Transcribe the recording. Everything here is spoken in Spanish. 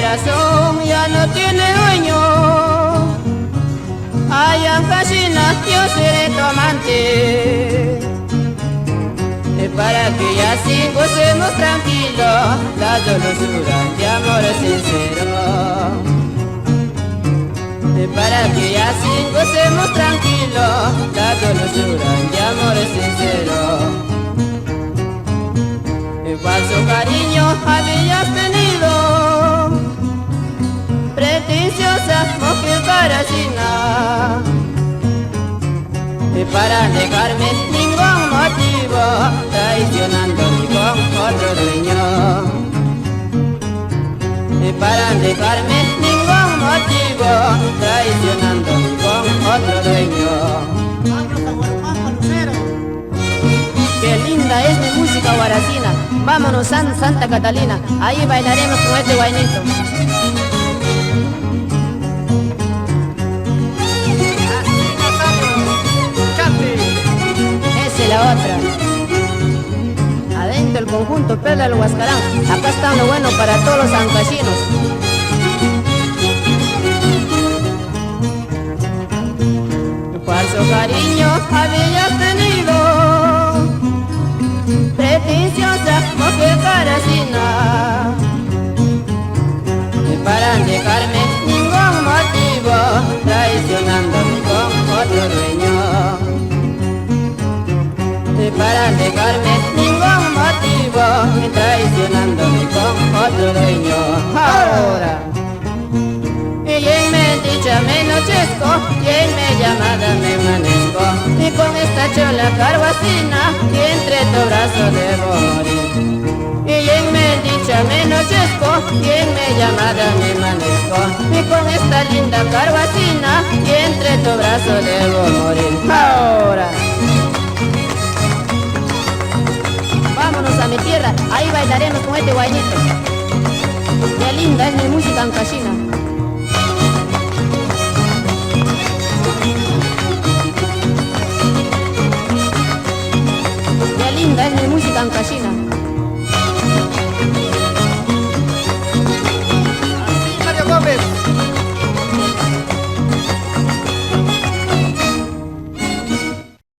corazón ya no tiene dueño. Ay, Ancashina, yo seré tu amante, para que ya así gocemos tranquilos la dulzura de amor sincero. Para que ya así gocemos tranquilos la dulzura de amor sincero. Falso cariño habías tenido, pretenciosa mujer parasina, para negarme ningún motivo, traicionándome con otro dueño. Para negarme ningún motivo, traicionándome con otro dueño. Qué linda es mi música guaracina. Vámonos Santa Catalina, ahí bailaremos con este guainito. Esa es la otra. Adentro el conjunto Perla del Huascarán. Acá está lo bueno para todos los ancashinos. Falso cariño habías tenido, pretenciosa mujer parasina, para negarme ningún motivo, traicionándome con otro dueño. Para negarme ningún motivo, traicionándome con otro dueño. Ahora y en mi dicha me nochezco, y en mi llamada me amanezco, y con esta chola carguacina, y entre tu brazo debo morir. Y en mi dicha me nochezco, y en mi llamada me amanezco, y con esta linda carguacina, y entre tu brazo debo morir. Ahora vámonos a mi tierra, ahí bailaremos con este guainito. Qué linda es mi música ancashina. Qué linda es mi música ancashina.